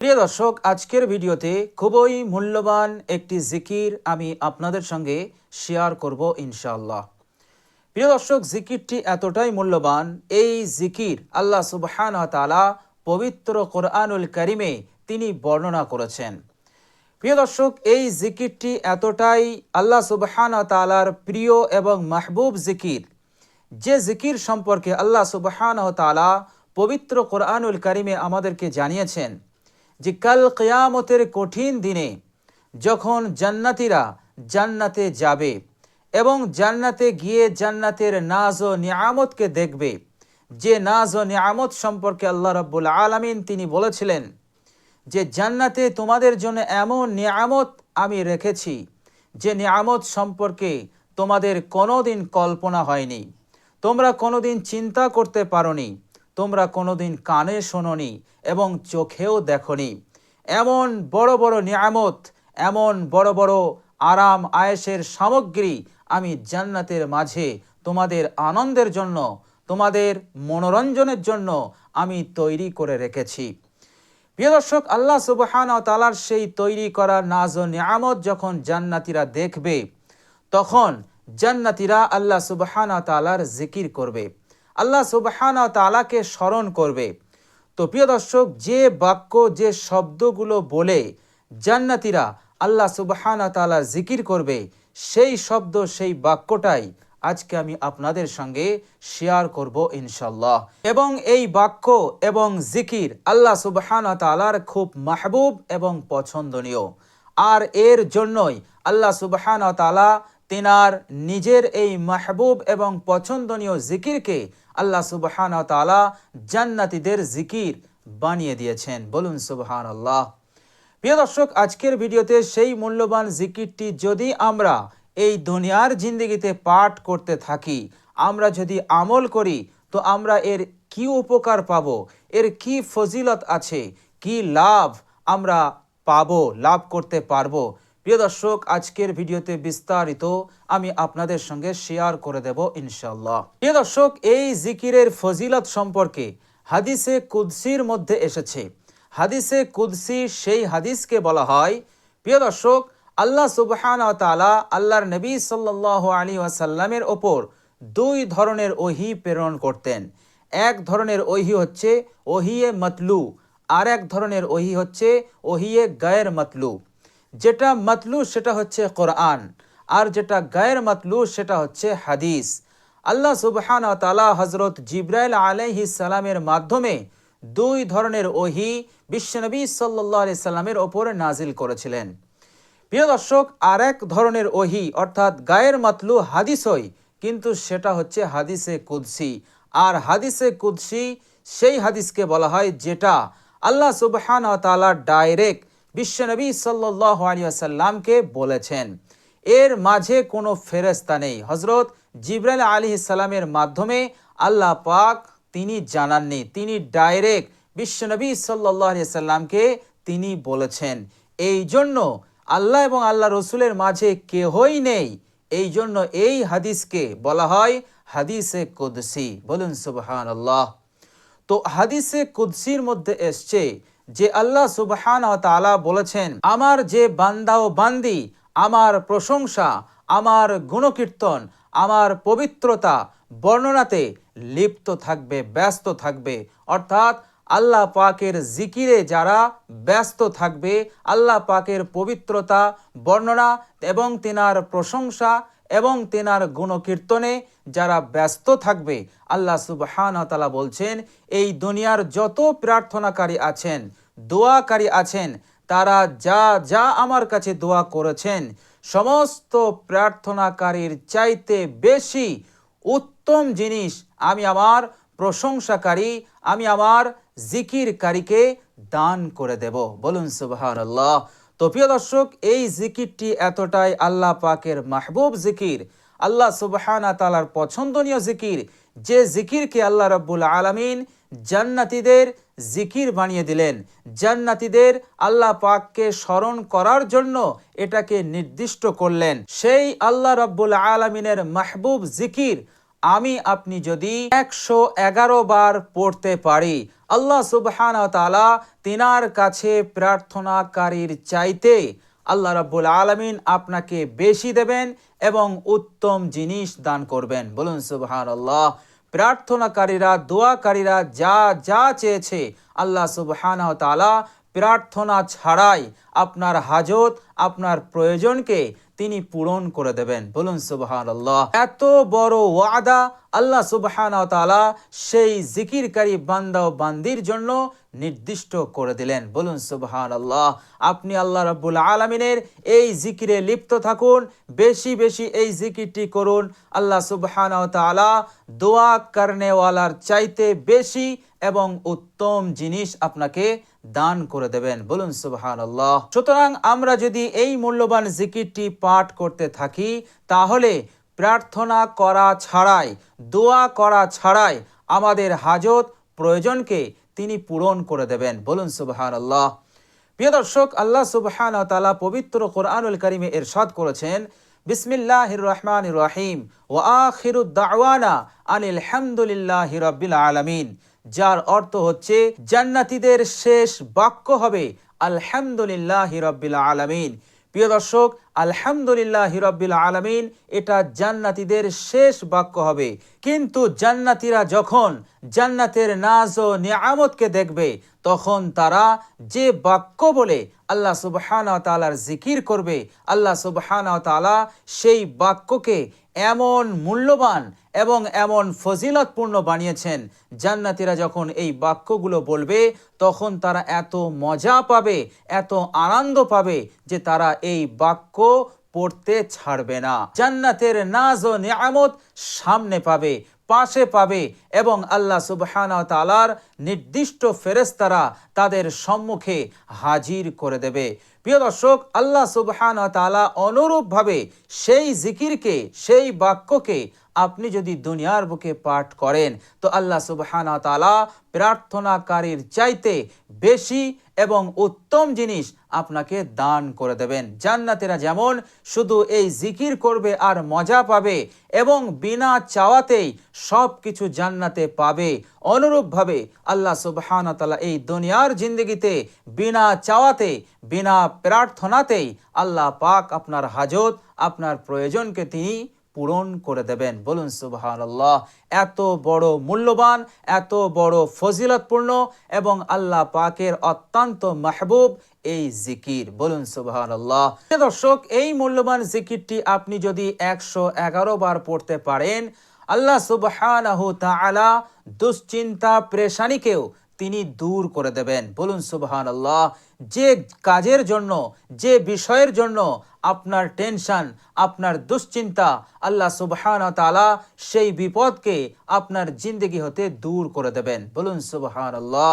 প্রিয় দর্শক, আজকের ভিডিওতে খুবই মূল্যবান একটি জিকির আমি আপনাদের সঙ্গে শেয়ার করব ইনশাআল্লাহ। প্রিয় দর্শক, জিকিরটি এতটাই মূল্যবান, এই জিকির আল্লাহ সুবহানাহু ওয়া তাআলা পবিত্র কোরআনুল কারিমে তিনি বর্ণনা করেছেন। প্রিয় দর্শক, এই জিকিরটি এতটাই আল্লাহ সুবহানাহু ওয়া তাআলার প্রিয় এবং মাহবুব জিকির, যে জিকির সম্পর্কে আল্লাহ সুবহানাহু ওয়া তাআলা পবিত্র কোরআনুল কারিমে আমাদেরকে জানিয়েছেন যে কাল কিয়ামতের কঠিন দিনে যখন জান্নাতীরা জান্নাতে যাবে এবং জান্নাতে গিয়ে জান্নাতের নাজ ও নিয়ামতকে দেখবে, যে নাজ ও নিয়ামত সম্পর্কে আল্লাহ রাব্বুল আলামিন তিনি বলেছিলেন যে জান্নাতে তোমাদের জন্য এমন নিয়ামত আমি রেখেছি যে নিয়ামত সম্পর্কে তোমাদের কোনোদিন কল্পনা হয়নি, তোমরা কোনোদিন চিন্তা করতে পারোনি, তোমরা কোনোদিন কানে শোনোনি এবং চোখেও দেখোনি। এমন বড় বড় নিয়ামত, এমন বড় বড় আরাম আয়েশের সামগ্রী আমি জান্নাতের মাঝে তোমাদের আনন্দের জন্য, তোমাদের মনোরঞ্জনের জন্য আমি তৈরি করে রেখেছি। প্রিয় দর্শক, আল্লাহ সুবহানাহু ওয়া তাআলার সেই তৈরি করা নাজ ও নিয়ামত যখন জান্নাতীরা দেখবে, তখন জান্নাতীরা আল্লাহ সুবহানাহু ওয়া তাআলার জিকির করবে, আল্লাহ সুবহানাহু ওয়া তাআলাকে স্মরণ করবে। তো প্রিয় দর্শক, যে বাক্য, যে শব্দগুলো বলে জান্নাতীরা আল্লাহ সুবহানাহু ওয়া তাআলার জিকির করবে, সেই শব্দ, সেই বাক্যটাই আজকে আমি আপনাদের সঙ্গে শেয়ার করব ইনশাআল্লাহ। এবং এই বাক্য এবং জিকির আল্লাহ সুবহানাহু ওয়া তাআলার খুব মাহবুব এবং পছন্দনীয়, আর এর জন্যই আল্লাহ সুবহানাহু ওয়া তাআলা তিনার নিজের এই মাহবুব এবং পছন্দনীয় জিকিরকে আল্লাহ সুবহানাহু ওয়া তাআলা জান্নাতীদের জিকির বানিয়ে দিয়েছেন। বলুন সুবহানাল্লাহ। প্রিয় দর্শক, আজকের ভিডিওতে সেই মূল্যবান জিকিরটি যদি আমরা এই দুনিয়ার জিন্দেগিতে পাঠ করতে থাকি, আমরা যদি আমল করি, তো আমরা এর কি উপকার পাব, এর কি ফজিলত আছে, কি লাভ আমরা পাবো, লাভ করতে পারবো। প্রিয় দর্শক, আজকের ভিডিওতে বিস্তারিত আমি আপনাদের সঙ্গে শেয়ার করে দেব ইনশাআল্লাহ। প্রিয় দর্শক, এই জিকিরের ফজিলত সম্পর্কে হাদিসে কুদসির মধ্যে এসেছে। হাদিসে কুদসি সেই হাদিসকে বলা হয়, প্রিয় দর্শক, আল্লাহ সুবহানাহু ওয়া তাআলা আল্লাহর নবী সাল্লাল্লাহু আলাইহি ওয়াসাল্লামের ওপর দুই ধরনের ওহী প্রেরণ করতেন। এক ধরনের ওহী হচ্ছে ওহিয়ে মাতলু, আর এক ধরনের ওহী হচ্ছে ওহিয়ে গায়ের মাতলু। যেটা মাতলু সেটা হচ্ছে কোরআন, আর যেটা গায়ের মাতলু সেটা হচ্ছে হাদিস। আল্লাহ সুবহানাহু ওয়া তাআলা হযরত জিবরাইল আলাইহিস সালামের মাধ্যমে দুই ধরনের ওহী বিশ্বনবী সাল্লাল্লাহু আলাইহি সাল্লামের ওপরে নাজিল করেছিলেন। প্রিয় দর্শক, আর এক ধরনের ওহী অর্থাৎ গায়ের মাতলু হাদিসই, কিন্তু সেটা হচ্ছে হাদিসে কুদসি। আর হাদিসে কুদসি সেই হাদিসকে বলা হয় যেটা আল্লাহ সুবহানাহু ওয়া তাআলা ডাইরেক্ট বিশ্বনবী সাল্লাল্লাহু আলাইহি ওয়াসাল্লামকে বলেছেন। এর মাঝে কোনো ফেরেশতা নেই। হযরত জিবরাইল আলাইহিস সালামের মাধ্যমে আল্লাহ পাক তিনি জানাননি, তিনি ডাইরেক্ট বিশ্বনবী সাল্লাল্লাহু আলাইহি ওয়াসাল্লামকে তিনি বলেছেন। এই জন্য আল্লাহ এবং আল্লাহ রসুলের মাঝে কেহই নেই, এই জন্য এই হাদিসকে বলা হয় হাদিসে কুদসি। বলুন সুবহানাল্লাহ। তো হাদিসে কুদসির মধ্যে এসছে যে আল্লাহ সুবহানাহু ওয়া তাআলা বলেছেন, আমার যে বান্দা ও বান্দি আমার প্রশংসা, আমার গুণকীর্তন, আমার পবিত্রতা বর্ণনাতে লিপ্ত থাকবে, ব্যস্ত থাকবে। অর্থাৎ আল্লাহ পাকের জিকিরে যারা ব্যস্ত থাকবে, আল্লাহ পাকের পবিত্রতা বর্ণনা এবং তিনার প্রশংসা এবং তিনার গুণকীর্তনে যারা ব্যস্ত থাকবে, আল্লাহ সুবহানাহু ওয়া তাআলা বলছেন এই দুনিয়ার যত প্রার্থনাকারী আছেন, দোয়াকারী আছেন, তারা যা যা আমার কাছে দোয়া করেছেন, সমস্ত প্রার্থনাকারীর চাইতে বেশি উত্তম জিনিস আমি আমার প্রশংসাকারী, আমি আমার জিকিরকারীকে দান করে দেব। বলুন সুবহানাল্লাহ। তো প্রিয় দর্শক, এই জিকিরটি এতটাই আল্লাহ পাকের মাহবুব জিকির, আল্লাহ সুবহানাহু ওয়া তাআলার পছন্দনীয় জিকির, যে জিকিরকে আল্লাহ রাব্বুল আলামিন জান্নাতীদের জিকির বানিয়ে দিলেন। জান্নাতীদের আল্লাহ পাককে স্মরণ করার জন্য এটাকে নির্দিষ্ট করলেন। সেই আল্লাহ রাব্বুল আলামিনের মাহবুব জিকির আমি আপনি যদি 111 বার পড়তে পারি, আল্লাহ সুবহানাহু ওয়া তাআলা তিনার কাছে প্রার্থনাকারীর চাইতে আল্লাহ রাব্বুল আলামিন আপনাকে বেশি দেবেন এবং উত্তম জিনিস দান করবেন। বলুন সুবহানাল্লাহ। প্রার্থনাকারীরা, দোয়াকারীরা যা যা চেয়েছে আল্লাহ সুবহানাহু ওয়া তাআলা প্রার্থনা ছাড়াই আপনার হাজত, আপনার প্রয়োজনকে তিনি পূরণ করে দেবেন। বলুন সুবহানাল্লাহ। এত বড় ওয়াদা আল্লাহ সুবহানাহু ওয়া তাআলা সেই জিকিরকারী বান্দা ও বান্দির জন্য নির্দিষ্ট করে দিলেন। বলুন সুবহানাল্লাহ। আপনি আল্লাহ রাব্বুল আলামিনের এই জিকিরে লিপ্ত থাকুন, বেশি বেশি এই জিকিরটি করুন। আল্লাহ সুবহানাহু ওয়া তাআলা দোয়া করনেওয়ালার চাইতে বেশি এবং উত্তম জিনিস আপনাকে দান করে দেবেন। বলুন সুবহানাল্লাহ। সুতরাং আমরা যদি এই মূল্যবান জিকিরটি পাঠ করতে থাকি, তাহলে প্রার্থনা করা ছাড়াই, দোয়া করা ছাড়াই আমাদের হাজত, প্রয়োজনকে তিনি পূরণ করে দেবেন। বলুন সুবহানাল্লাহ। প্রিয় দর্শক, আল্লাহ সুবহানাহু ওয়া তাআলা পবিত্র কোরআনুল কারীমে ইরশাদ করেছেন, বিসমিল্লাহির রহমানির রহিম, ওয়া আখিরুদ দাওয়ানা আনিল হামদুলিল্লাহি রাব্বিল আলামিন, যার অর্থ হচ্ছে জান্নাতীদের শেষ বাক্য হবে আলহামদুলিল্লাহি রাব্বিল আলামিন। প্রিয় দর্শক, আলহামদুলিল্লাহি রাব্বিল আলামিন এটা জান্নাতীদের শেষ বাক্য হবে। কিন্তু জান্নাতীরা যখন জান্নাতের নাজ ও নিয়ামতকে দেখবে, তখন তারা যে বাক্য বলে আল্লাহ সুবহানাহু ওয়া তাআলার জিকির করবে, আল্লাহ সুবহানাহু ওয়া তাআলা সেই বাক্যকে এমন মূল্যবান এবং এমন ফজিলতপূর্ণ বানিয়েছেন, জান্নাতীরা যখন এই বাক্যগুলো বলবে, তখন তারা এত মজা পাবে, এত আনন্দ পাবে যে তারা এই বাক্য পড়তে ছাড়বে না। জান্নাতের নাজ ও নিয়ামত সামনে পাবে, পাশে পাবে এবং আল্লাহ সুবহানাহু ওয়া তাআলার নির্দিষ্ট ফেরেশতারা তাদের সম্মুখে হাজির করে দেবে। প্রিয় দর্শক, আল্লাহ সুবহানাহু ওয়া তাআলা অনুরূপভাবে সেই জিকিরকে, সেই বাক্যকে আপনি যদি দুনিয়ার বুকে পাঠ করেন, তো আল্লাহ সুবহানাহু ওয়া তাআলা প্রার্থনাকারীর চাইতে বেশি এবং উত্তম জিনিস আপনাকে দান করে দেবেন। জান্নাতীরা যেমন শুধু এই জিকির করবে আর মজা পাবে এবং বিনা চাওয়াতেই সব কিছু জান্নাতে পাবে, অনুরূপভাবে আল্লাহ সুবহানাহু ওয়া তাআলা এই দুনিয়ার জিন্দেগিতে বিনা চাওয়াতে, বিনা প্রার্থনাতেই আল্লাহ পাক আপনার হাজত, আপনার প্রয়োজনকে তিনি পূরণ করে দেবেন। বলুন সুবহানাল্লাহ। এত বড় মূল্যবান, এত বড় ফজিলতপূর্ণ এবং আল্লাহ পাকের অত্যন্ত মাহবুব এই জিকির। বলুন সুবহানাল্লাহ। দর্শক, এই মূল্যবান জিকিরটি আপনি যদি 111 বার পড়তে পারেন, আল্লাহ সুবহানাহু তাআলা দুশ্চিন্তা, পেরেশানিকেও তিনি দূর করে দেবেন। বলুন সুবহানাল্লাহ। যে কাজের জন্য, যে বিষয়ের জন্য আপনার টেনশন, আপনার দুশ্চিন্তা, আল্লাহ সুবহানাহু তাআলা সেই বিপদকে আপনার জিন্দেগি হতে দূর করে দেবেন। বলুন সুবহানাল্লাহ।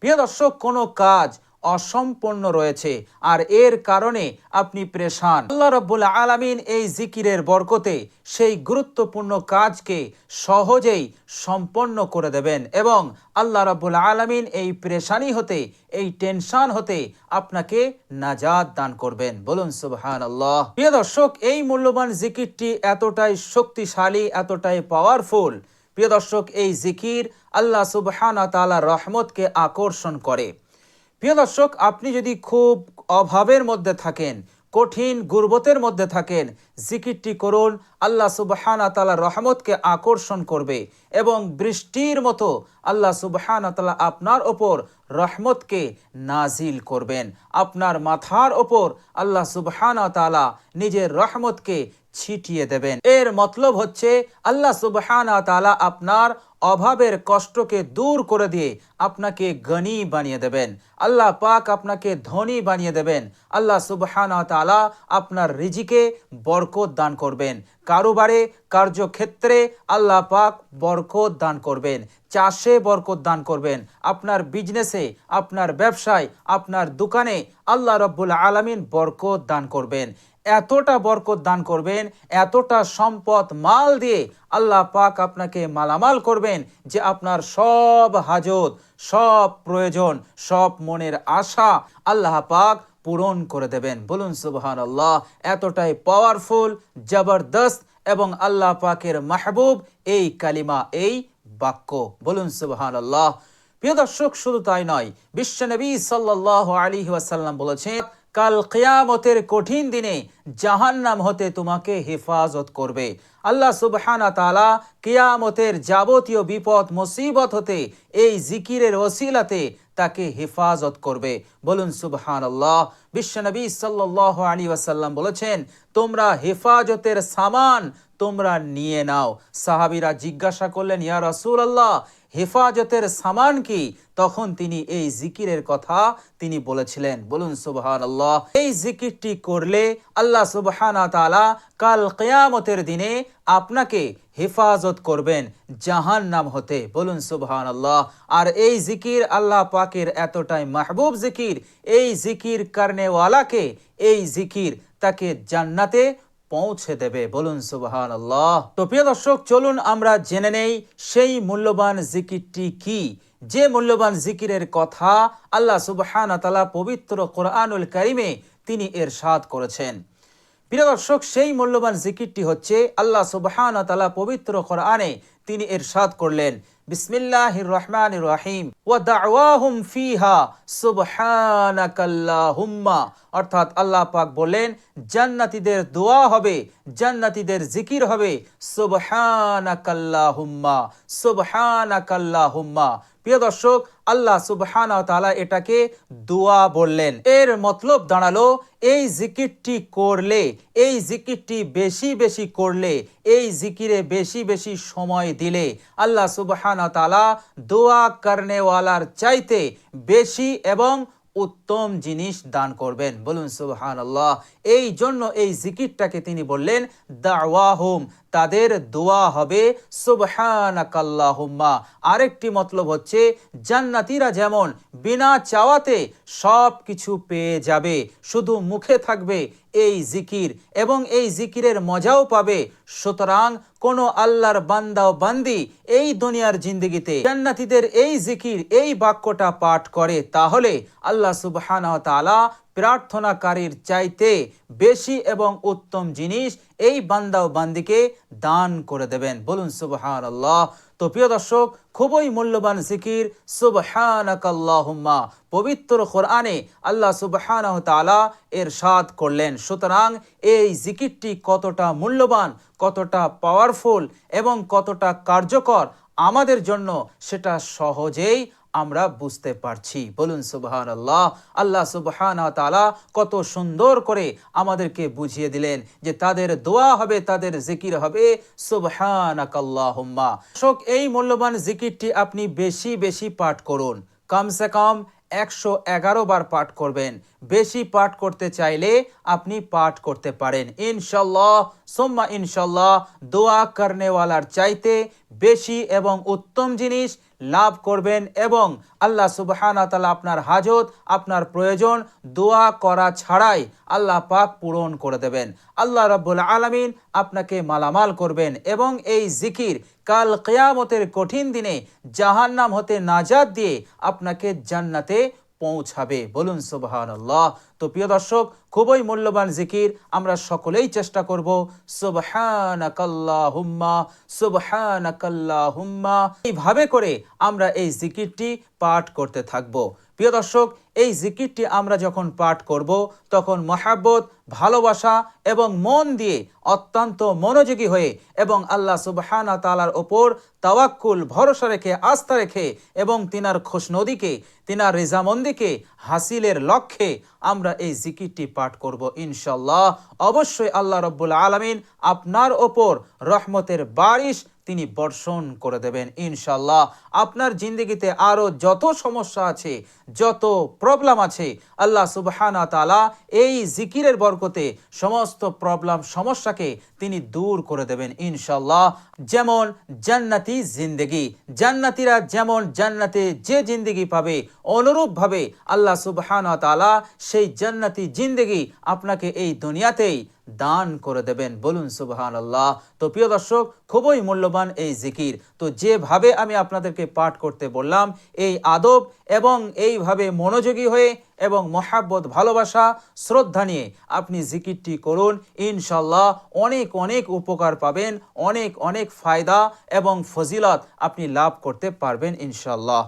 প্রিয় দর্শক, কোনো কাজ অসম্পূর্ণ রয়েছে আর এর কারণে আপনি পেরেশান, আল্লাহ রাব্বুল আলামিন এই জিকিরের বরকতে সেই গুরুত্বপূর্ণ কাজকে সহজেই সম্পন্ন করে দেবেন এবং আল্লাহ রাব্বুল আলামিন এই পেরেশানি হতে, এই টেনশন হতে আপনাকে নাজাত দান করবেন। বলুন সুবহানাল্লাহ। প্রিয় দর্শক, এই মূল্যবান জিকিরটি এতটাই শক্তিশালী, এতটাই পাওয়ারফুল। প্রিয় দর্শক, এই জিকির আল্লাহ সুবহানাহু ওয়া তাআলার রহমতকে আকর্ষণ করে। প্রিয় দর্শক, আপনি যদি খুব অভাবের মধ্যে থাকেন, কঠিন গুরবতের মধ্যে থাকেন, জিকিরটি করুন, আল্লাহ সুবহানাহু ওয়া তাআলার রহমতকে আকর্ষণ করবে এবং বৃষ্টির মতো আল্লাহ সুবহানাহু ওয়া তাআলা আপনার ওপর রহমতকে নাজিল করবেন। আপনার মাথার ওপর আল্লাহ সুবহানাহু ওয়া তাআলা নিজের রহমতকে ছিটিয়ে দেবেন। এর মতলব হচ্ছে আল্লাহ সুবহানাহু ওয়া তাআলা আপনার অভাবের কষ্টকে দূর করে দিয়ে আপনাকে গনি বানিয়ে দেবেন। আল্লাহ পাক আপনাকে ধনী বানিয়ে দেবেন। আল্লাহ সুবহানাহু ওয়া তাআলা আপনার রিজিকে বরকত দান করবেন। কারোবারে, কার্যক্ষেত্রে আল্লাহ পাক বরকত দান করবেন। চাষে বরকত দান করবেন। আপনার বিজনেসে, আপনার ব্যবসায়, আপনার দোকানে আল্লাহ রাব্বুল আলামিন বরকত দান করবেন। এতটা বরকত দান করবেন, এতটা সম্পদ মাল দিয়ে আল্লাহ পাক আপনাকে মালামাল করবেন যে আপনার সব হাজত, সব প্রয়োজন, সব মনের আশা আল্লাহ পাক পূরণ করে দেবেন। বলুন সুবহানাল্লাহ। এতটাই পাওয়ারফুল, জবরদস্ত এবং আল্লাহ পাকের মাহবুব এই কালিমা, এই বাক্য। বলুন সুবহানাল্লাহ। প্রিয় দর্শক, শুধু তাই নয়, বিশ্বনবী সাল্লাল্লাহু আলাইহি ওয়াসাল্লাম বলেছেন, কাল কিয়ামতের কঠিন দিনে জাহান্নাম হতে তোমাকে হেফাজত করবে। আল্লাহ সুবহানাহু তাআলা কিয়ামতের যাবতীয় বিপদ মুসিবত হতে এই জিকিরের ওসিলাতে তাকে হেফাজত করবে। বলুন সুবহানাল্লাহ। বিশ্বনবী সাল্লাল্লাহু আলাইহি ওয়াসাল্লাম বলেছেন, তোমরা হেফাজতের সামান তোমরা নিয়ে নাও। সাহাবীরা জিজ্ঞাসা করলেন, ইয়া রাসূলুল্লাহ, হেফাজতের সামান কি? তখন তিনি এই জিকিরের কথা তিনি বলেছিলেন। বলুন সুবহানাল্লাহ। এই জিকিরটি করলে আল্লাহ সুবহানাহু তাআলা কাল কিয়ামতের দিনে আপনাকে হেফাজত করবেন জাহান্নাম হতে। বলুন সুবহানাল্লাহ। আর এই জিকির আল্লাহ পাকের এতটাই মাহবুব জিকির, এই জিকির করনেওয়ালাকে এই জিকির তাকে জান্নাতে পৌঁছে দেবে। বলুন সুবহানাল্লাহ। তো প্রিয় দর্শক, চলুন আমরা জেনে নেই সেই মূল্যবান জিকিরটি কি, যে মূল্যবান জিকিরের কথা আল্লাহ সুবহানাহু তাআলা পবিত্র কোরআনুল কারীমে তিনি ইরশাদ করেছেন। প্রিয় দর্শক, সেই মূল্যবান জিকিরটি হচ্ছে, আল্লাহ সুবহানাহু তাআলা পবিত্র কোরআনে তিনি ইরশাদ করলেন, বিসমিল্লাহির রহমানির রহিম, ওয়া দাওয়াহুম ফিহা সুবহানাকাল্লাহুম্মা। অর্থাৎ আল্লাহ পাক বলেন, জান্নাতীদের দোয়া হবে, জান্নাতীদের জিকির হবে সুবহানাকাল্লাহুম্মা, সুবহানাকাল্লাহুম্মা। প্রিয় দর্শক, আল্লাহ সুবহানাহু তাআলা এটাকে দোয়া বললেন। এর মতলব দাঁড়ালো, এই জিকিরটি করলে, এই জিকিরটি বেশি বেশি করলে, এই জিকিরে বেশি বেশি সময় দিলে আল্লাহ সুবহানাহু তাআলা দোয়া করনেওয়ালার চাইতে বেশি এবং উত্তম জিনিস দান করবেন। বলুন সুবহানাল্লাহ। এই জন্য এই জিকিরটাকে তিনি বললেন দাওয়াহুম, তাদের দোয়া হবে সুবহানাকাল্লাহুম্মা। আরেকটি মতলব হচ্ছে, জান্নাতীরা যেমন বিনা চাওয়াতে সব কিছু পেয়ে যাবে, শুধু মুখে থাকবে এই জিকির এবং এই জিকিরের মজাও পাবে। সুতরাং কোন আল্লাহর বান্দা ও বান্দি এই দুনিয়ার জিন্দেগিতে জান্নাতীদের এই জিকির, এই বাক্যটা পাঠ করে, তাহলে আল্লাহ সুবহানাহু তাআলা প্রার্থনাকারীর চাইতে বেশি এবং উত্তম জিনিস এই বান্দা ও বান্দিকে দান করে দেবেন। বলুন সুবহানাল্লাহ। তো প্রিয় দর্শক, খুবই মূল্যবান জিকির সুবহানাকাল্লাহুম্মা পবিত্র কোরআনে আল্লাহ সুবহানাহু তাআলা ইরশাদ করলেন। সুতরাং এই জিকিরটি কতটা মূল্যবান, কতটা পাওয়ারফুল এবং কতটা কার্যকর আমাদের জন্য সেটা সহজেই আমরা বুঝতে পারছি। বলুন সুবহানাল্লাহ। আল্লাহ সুবহানাহু তাআলা কত সুন্দর করে আমাদেরকে বুঝিয়ে দিলেন যে তাদের দোয়া হবে, তাদের জিকির হবে সুবহানাকাল্লাহুম্মা। এই মূল্যবান জিকিরটি আপনি বেশি বেশি পাঠ করুন, কমসে কম 111 বার পাঠ করবেন। বেশি পাঠ করতে চাইলে আপনি পাঠ করতে পারেন ইনশাআল্লাহ সুম্মা ইনশাআল্লাহ। দোয়া করনেওয়ালার চাইতে বেশি এবং উত্তম জিনিস লাভ করবেন এবং আল্লাহ সুবহানাহু তাআলা আপনার হাজত, আপনার প্রয়োজন দোয়া করা ছাড়াই আল্লাহ পাক পূরণ করে দেবেন। আল্লাহ রাব্বুল আলামিন আপনাকে মালামাল করবেন এবং এই জিকির কাল কিয়ামতের কঠিন দিনে জাহান্নাম হতে নাজাত দিয়ে আপনাকে জান্নাতে পৌঁছাবে। বলুন সুবহানাল্লাহ। তো প্রিয় দর্শক, খুবই মূল্যবান জিকির, আমরা সকলেই চেষ্টা করব সুবহানাকাল্লাহুম্মা, সুবহানাকাল্লাহুম্মা, এইভাবে করে আমরা এই জিকিরটি পাঠ করতে থাকব। প্রিয় দর্শক, এই জিকিরটি আমরা যখন পাঠ করব তখন মহাব্বত, ভালোবাসা এবং মন দিয়ে অত্যন্ত মনোযোগী হয়ে এবং আল্লাহ সুবহানাহু তাআলার ওপর তাওয়াক্কুল, ভরসা রেখে, আস্থা রেখে এবং তিনার খুশনদিকে, তিনার রিজামন্দিকে হাসিলের লক্ষ্যে আমরা এই জিকিরটি পাঠ করব ইনশাআল্লাহ। অবশ্যই আল্লাহ রাব্বুল আলামিন আপনার ওপর রহমতের বারিশ তিনি বর্ষণ করে দেবেন ইনশাআল্লাহ। আপনার জিন্দেগিতে আরো যত সমস্যা আছে, যত প্রবলেম আছে, আল্লাহ সুবহানাহু তাআলা এই জিকিরের বরকতে সমস্ত প্রবলেম, সমস্যাকে তিনি দূর করে দেবেন ইনশাআল্লাহ। যেমন জান্নাতি জিন্দেগি, জান্নাতীরা যেমন জান্নাতে যে জিন্দেগি পাবে, অনুরূপভাবে আল্লাহ সুবহানাহু তাআলা সেই জান্নাতি জিন্দেগি আপনাকে এই দুনিয়াতেই দান করে দেবেন। বলুন সুবহানাল্লাহ। তো প্রিয় দর্শক, খুবই মূল্যবান এই জিকির। তো যেভাবে আমি আপনাদেরকে পাঠ করতে বললাম, এই আদব এবং এইভাবে মনোযোগী হয়ে এবং মহাব্বত ভালোবাসা শ্রদ্ধা নিয়ে আপনি জিকিরটি করুন। ইনশাল্লাহ অনেক অনেক উপকার পাবেন, অনেক অনেক ফায়দা এবং ফজিলত আপনি লাভ করতে পারবেন ইনশাল্লাহ।